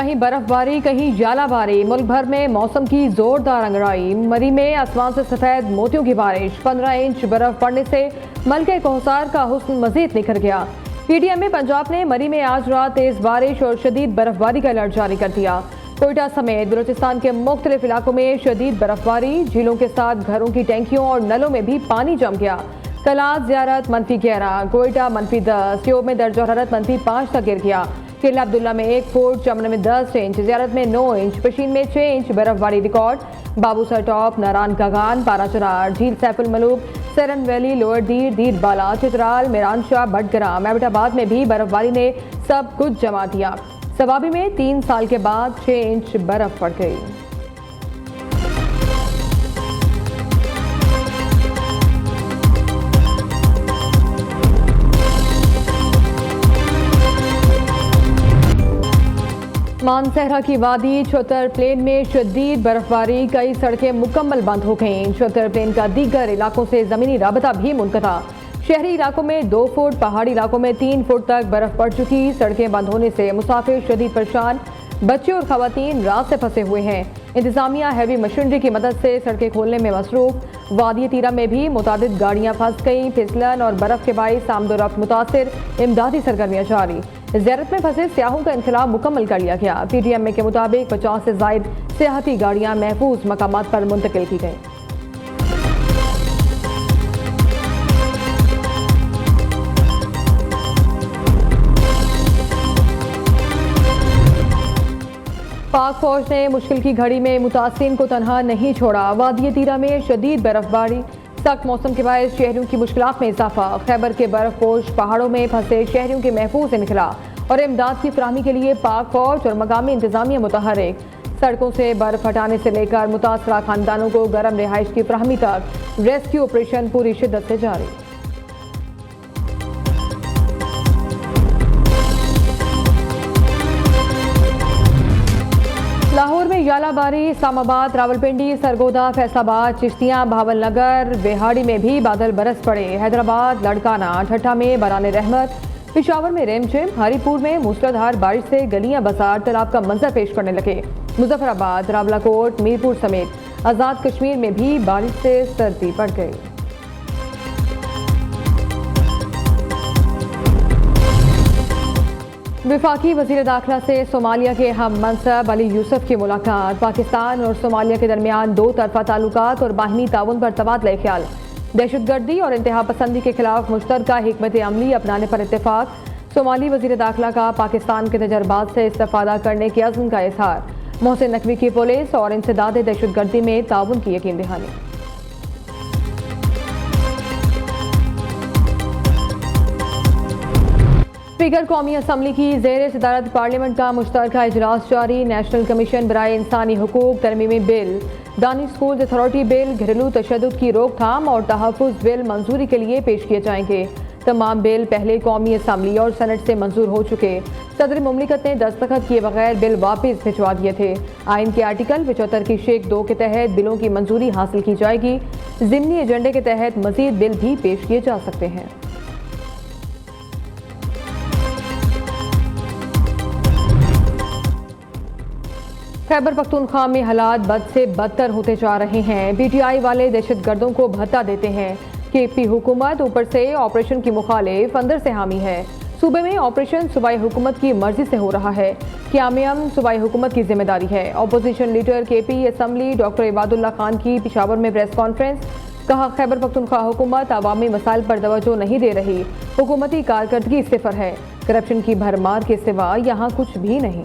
कहीं बर्फबारी कहीं जालाबारी, मुल्क भर में मौसम की जोरदार अंगड़ाई। मरी में आसमान से सफेद मोतियों की बारिश, 15 इंच बर्फ पड़ने से मलके कोहसार का हुस्न मजीद निखर गया। पीटीएम में पंजाब ने मरी में आज रात तेज बारिश और शदीद बर्फबारी का अलर्ट जारी कर दिया। कोयटा समेत बलूचिस्तान के मुख्तलिफ इलाकों में शदीद बर्फबारी, झीलों के साथ घरों की टैंकियों और नलों में भी पानी जम गया। कलात ज़ियारत -11, कोयटा -10, ट्यूब में दर्ज हरारत -5 तक गिर गया। किला अब्दुल्ला में 1 फुट, चमन में 10 इंच, ज़ियारत में 9 इंच, पशीन में 6 इंच बर्फबारी रिकॉर्ड। बाबूसर टॉप, नारायण कागान, पाराचरार, झील सैफुल मलूक, सरन वैली, लोअर दीर, दीर बाला, चित्राल, मिरानशाह, बटग्राम, एबटाबाद में भी बर्फबारी ने सब कुछ जमा दिया। सवाबी में 3 साल के बाद 6 इंच बर्फ पड़ गई। मानसहरा की वादी छोतर प्लेन में शदीद बर्फबारी, कई सड़कें मुकम्मल बंद हो गईं। छोतर प्लेन का दीगर इलाकों से ज़मीनी राबता भी मुनक़ता। शहरी इलाकों में 2 फुट, पहाड़ी इलाकों में 3 फुट तक बर्फ पड़ चुकी। सड़कें बंद होने से मुसाफिर शदीद परेशान, बच्चे और खवातीन रात से फंसे हुए हैं। इंतजामिया हैवी मशीनरी की मदद से सड़कें खोलने में मसरूफ। वादी तीरा में भी मुतादिद गाड़ियाँ फंस गईं। फिसलन और बर्फ के बाइस आमदोरफ्त मुतासिर, इमदादी सरगर्मियाँ जारी। ज़ियारत में फंसे सियाहों का इंखिलाब मुकम्मल कर लिया गया। पीटीएम के मुताबिक 50 से ज़ायद सियाहती गाड़ियाँ महफूज मकामात पर मुंतकिल की गई। पाक फौज ने मुश्किल की घड़ी में मुतासिरीन को तनहा नहीं छोड़ा। वादी तीरा में शदीद बर्फबारी, सख्त मौसम के बायस शहरियों की मुश्किलात में इजाफा। खैबर के बर्फपोश पहाड़ों में फंसे शहरियों के महफूज इनखला और इमदाद की फराहमी के लिए पाक फौज और मकामी इंतजामिया मुतहरिक। सड़कों से बर्फ हटाने से लेकर मुतासरा खानदानों को गर्म रिहाइश की फराहमी तक रेस्क्यू ऑपरेशन पूरी शिद्दत से जारी। लाहौर में यालाबारी, इस्लामाबाद, रावलपिंडी, सरगोदा, फैसलाबाद, चिश्तियाँ, भावलनगर, बेहाड़ी में भी बादल बरस पड़े। हैदराबाद, लड़काना, ठट्ठा में बरान रहमत, पिशावर में रेमझिम, हरीपुर में मूसलाधार बारिश से गलियां बाजार तालाब का मंजर पेश करने लगे। मुजफ्फराबाद, रावलाकोट, मीरपुर समेत आज़ाद कश्मीर में भी बारिश से सर्दी बढ़ गई। वफाकी वज़ीर दाखिला से सोमालिया के हम मनसब अली यूसुफ की मुलाकात। पाकिस्तान और सोमालिया के दरमियान 2 तरफा ताल्लुकात और बाहिनी ताउन पर तबादला ख्याल। दहशतगर्दी और इंतहा पसंदी के खिलाफ मुश्तरका हिकमत अमली अपनाने पर इत्तेफाक। सोमाली वज़ीर दाखिला का पाकिस्तान के तजर्बात से इस्तेफादा करने के अज़्म का इजहार। मोहसिन नकवी की पुलिस और इंसदाद दहशतगर्दी में ताउन की यकीन दहानी। स्पीकर कौमी असम्बली की ज़ेर सदारत पार्लियामेंट का मुश्तरका इजलास जारी। नेशनल कमीशन बराए इंसानी हुकूक तरमीमी bill, Danish schools authority bill, घरेलू तशद्दुद की रोकथाम और तहफ़्फ़ुज़ बिल मंजूरी के लिए पेश किए जाएंगे। तमाम बिल पहले कौमी असम्बली और सेनेट से मंजूर हो चुके। सदर मुमलिकत ने दस्तखत किए बगैर बिल वापस भिजवा दिए थे। आइन के आर्टिकल 75 की शेख 2 के तहत बिलों की मंजूरी हासिल की जाएगी। ज़िमनी एजेंडे के तहत मज़ीद बिल भी पेश किए जा सकते हैं। खैबर पख्तूनख्वा में हालात बद से बदतर होते जा रहे हैं। पीटीआई वाले दहशतगर्दों को भत्ता देते हैं। केपी हुकूमत ऊपर से ऑपरेशन की मुखालिफ, अंदर से हामी है। सूबे में ऑपरेशन सूबाई हुकूमत की मर्जी से हो रहा है। क़याम सूबाई हुकूमत की जिम्मेदारी है। Opposition leader KP assembly doctor Ibadullah Khan की पिशावर में प्रेस कॉन्फ्रेंस। कहा, खैबर पख्तूनख्वा हुकूमत अवामी मसाइल पर तवज्जो नहीं दे रही। हुकूमती कारकर्दगी सिफर है। करप्शन की भरमार के सिवा यहाँ कुछ भी नहीं।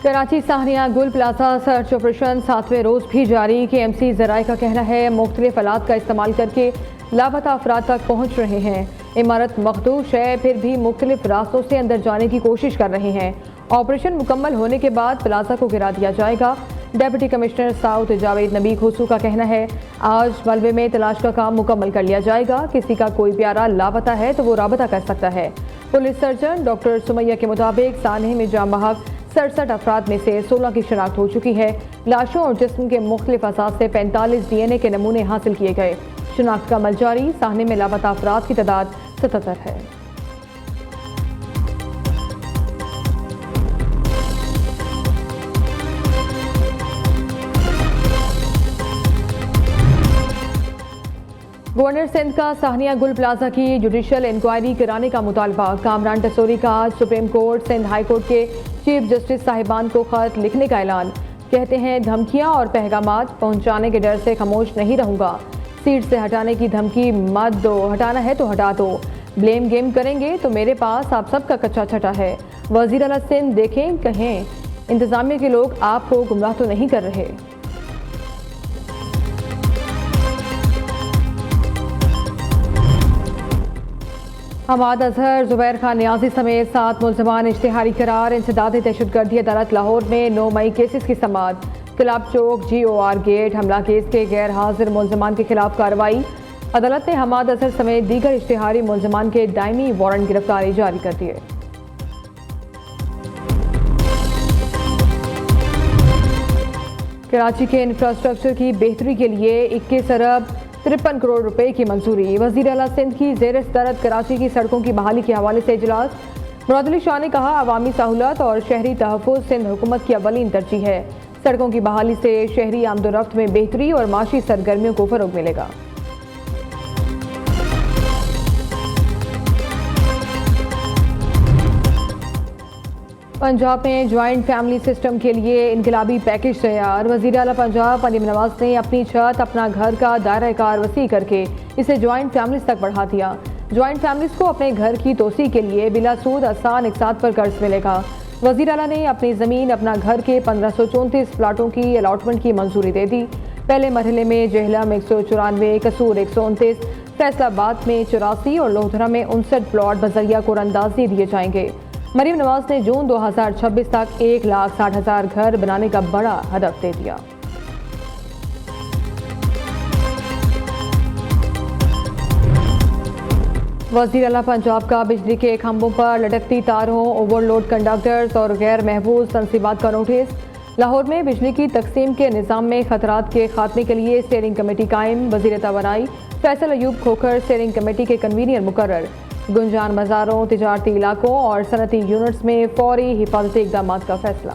कराची साहनिया गुल प्लाजा सर्च ऑपरेशन 7वें रोज़ भी जारी। KMC ज़राए का कहना है मुख्तलिफ आलात का इस्तेमाल करके लापता अफराद तक पहुँच रहे हैं। इमारत मखदूश है, फिर भी मुख्तलिफ रास्तों से अंदर जाने की कोशिश कर रहे हैं। ऑपरेशन मुकम्मल होने के बाद प्लाजा को गिरा दिया जाएगा। डेप्यूटी कमिश्नर साउथ जावेद नबी खुसू का कहना है, आज मलबे में तलाश का काम मुकम्मल कर लिया जाएगा। किसी का कोई प्यारा लापता है तो वो राबता कर सकता है। पुलिस सर्जन डॉक्टर सुमैया के मुताबिक सानहे में जाम बहक 67 अफराद में से 16 की शनाख्त हो चुकी है। लाशों और जिस्म के मुख्तलिफ अज़ा से 45 DNA के नमूने हासिल किए गए। शनाख्त का अमल जारी। साहने में लापता अफराद की तादाद 77 है। गवर्नर सिंध का साहनिया गुल प्लाजा की जुडिशियल इंक्वायरी कराने का मुतालबा। कामरान टसोरी का आज supreme court, Sindh high court के चीफ जस्टिस साहिबान को खत लिखने का ऐलान। कहते हैं धमकियां और पैगामात पहुंचाने के डर से खामोश नहीं रहूंगा। सीट से हटाने की धमकी मत दो, हटाना है तो हटा दो। ब्लेम गेम करेंगे तो मेरे पास आप सबका कच्चा छटा है। वजीर आला सिंध देखें कहें इंतजामिया के लोग आपको गुमराह तो नहीं कर रहे। हमाद अजहर, जुबैर खान नियाजी समेत 7 मुल्ज़िमान इश्तिहारी करार। इंसदाद दहशतगर्दी अदालत लाहौर में 9 मई केसेस की समाअत। क्लब चौक GOR गेट हमला केस के गैर हाजिर मुल्ज़िमान के खिलाफ कार्रवाई। अदालत ने हमाद अजहर समेत दीगर इश्तिहारी मुल्ज़िमान के दायमी वारंट गिरफ्तारी जारी कर दिए। कराची के इंफ्रास्ट्रक्चर की बेहतरी के लिए 21 अरब 53 करोड़ रुपए की मंजूरी। वज़ीर आला सिंध की ज़ेर सदारत कराची की सड़कों की बहाली के हवाले से इजलास। मुराद अली शाह ने कहा अवामी सहूलत और शहरी तहफ़्फ़ुज़ सिंध हुकूमत की अव्वलीन तरजीह है। सड़कों की बहाली से शहरी आमदोरफ्त में बेहतरी और माशी सरगर्मियों को फ़रोग़ मिलेगा। पंजाब में ज्वाइंट फैमिली सिस्टम के लिए इनकलाबी पैकेज तैयार। वज़ीर आला पंजाब मरीम नवाज ने अपनी छत, अपना घर का दायरा कार वसी करके इसे ज्वाइंट फैमिलीज तक बढ़ा दिया। ज्वाइंट फैमिलीज को अपने घर की तोसी के लिए बिला सूद आसान इकसात पर कर्ज मिलेगा। वज़ीर आला ने अपनी ज़मीन, अपना घर के 1534 प्लाटों की अलॉटमेंट की मंजूरी दे दी। पहले मरहले में जेहलम 194, कसूर 129, फैसलाबाद में 84 और लोहधरा में 59 प्लॉट बजरिया कुरंदाजी दिए जाएंगे। मरीम नवाज ने जून 2026 तक 1,60,000 घर बनाने का बड़ा हदफ दे दिया। वज़ीर आला पंजाब का बिजली के खंभों पर लटकती तारों, ओवरलोड कंडक्टर्स और गैर महफूज तनसीबात का नोटिस। लाहौर में बिजली की तकसीम के निज़ाम में खतरात के खात्मे के लिए स्टीयरिंग कमेटी कायम। वज़ीर तवानाई फैसल अयूब खोखर स्टीयरिंग कमेटी के कन्वीनर मुकर्रर। गुंजान बाजारों, तिजारती इलाकों और सनती यूनिट्स में फौरी हिफाजती इक़दाम का फैसला।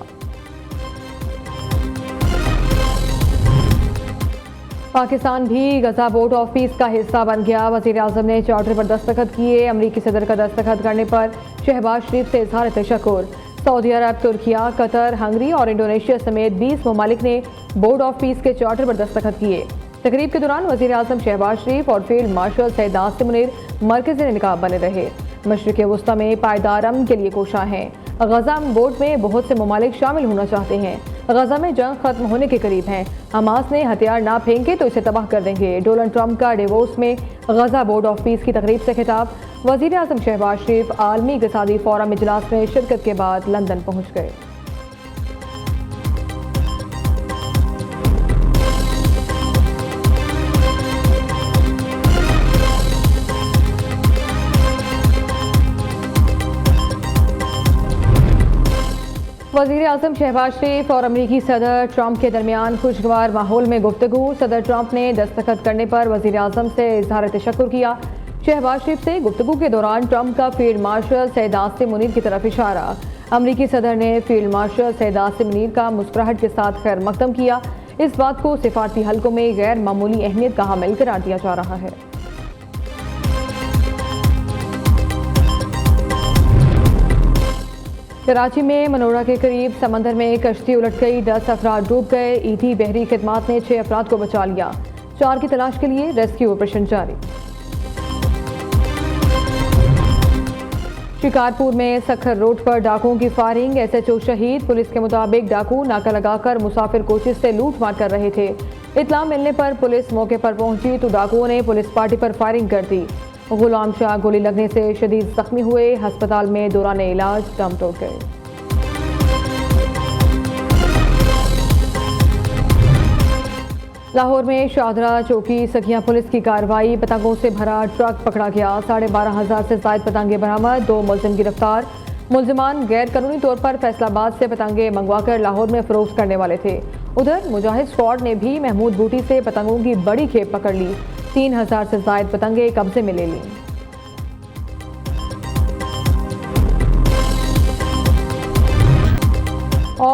पाकिस्तान भी गजा बोर्ड ऑफ पीस का हिस्सा बन गया। वज़ीर आज़म ने चार्टर पर दस्तखत किए। अमरीकी सदर का दस्तखत करने पर शहबाज शरीफ से इज़हार तशक्कुर। सऊदी अरब, तुर्किया, कतर, हंगरी और इंडोनेशिया समेत 20 ममालिक ने बोर्ड ऑफ पीस के चार्टर पर दस्तखत किए। तकरीब के दौरान वज़ीर आज़म शहबाज शरीफ और फील्ड मार्शल सैयद आसिम मुनीर मरकज़ी निकाब बने रहे। मशरिक़ वस्ता में पायदार अमन के लिए कोशां हैं। गजा बोर्ड में बहुत से ममालिक शामिल होना चाहते हैं। गजा में जंग खत्म होने के करीब है। हमास ने हथियार ना फेंके तो इसे तबाह कर देंगे। डोनाल्ड ट्रंप का डेवोस में गजा बोर्ड ऑफ पीस की तकरीब से खिताब। वज़ीर आज़म शहबाज शरीफ आलमी इक़्तिसादी फोरम इजलास में शिरकत के बाद लंदन पहुँच गए। वज़ीर आज़म शहबाज शरीफ और अमरीकी सदर ट्रंप के दरमियान खुशगवार माहौल में गुफ्तगू। सदर ट्रंप ने दस्तखत करने पर वज़ीर आज़म से इज़हार तशक्कुर किया। शहबाज शरीफ से गुफ्तगू के दौरान ट्रंप का फील्ड मार्शल सैयद आसिम मुनीर की तरफ इशारा। अमरीकी सदर ने फील्ड मार्शल सैयद आसिम मुनीर का मुस्कुराहट के साथ खैर मकदम किया। इस बात को सिफारती हलकों में गैर मामूली अहमियत का हामिल करार दिया जा रहा है। कराची में मनोरा के करीब समंदर में कश्ती उलट गई, 10 अफराद डूब गए। ईटी बहरी खिदमात ने 6 अफराद को बचा लिया। 4 की तलाश के लिए रेस्क्यू ऑपरेशन जारी। शिकारपुर में सखर रोड पर डाकुओं की फायरिंग, SHO शहीद। पुलिस के मुताबिक डाकू नाका लगाकर मुसाफिर कोचेज से लूटमार कर रहे थे। इत्तला मिलने पर पुलिस मौके पर पहुंची तो डाकुओं ने पुलिस पार्टी पर फायरिंग कर दी। गुलाम शाह गोली लगने से शदीद जख्मी हुए। अस्पताल में दौरान इलाज दम तोड़ गए। लाहौर में शाहदरा चौकी सखियां पुलिस की कार्रवाई। पतंगों से भरा ट्रक पकड़ा गया। 12,500 से ज़ायद पतंगे बरामद। 2 मुलजिम गिरफ्तार। मुलजिमान गैर कानूनी तौर पर फैसलाबाद से पतंगे मंगवाकर लाहौर में फरोख्त करने वाले थे। उधर मुजाहिद स्क्वाड ने भी महमूद बूटी से पतंगों की बड़ी खेप पकड़ ली। 3,000 से ज़ायद पतंगे कब्जे में ले ली।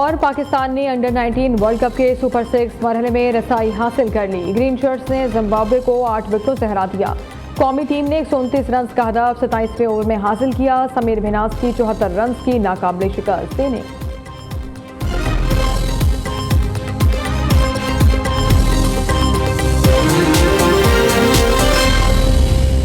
और पाकिस्तान ने अंडर 19 वर्ल्ड कप के सुपर 6 मरहले में रसाई हासिल कर ली। ग्रीन शर्ट्स ने जिम्बाब्वे को 8 विकेटों से हरा दिया। कौमी टीम ने 129 रन का हदफ 27वें ओवर में हासिल किया। समीर मिन्हास की 74 रन की नाकाबिले शिकस्त देने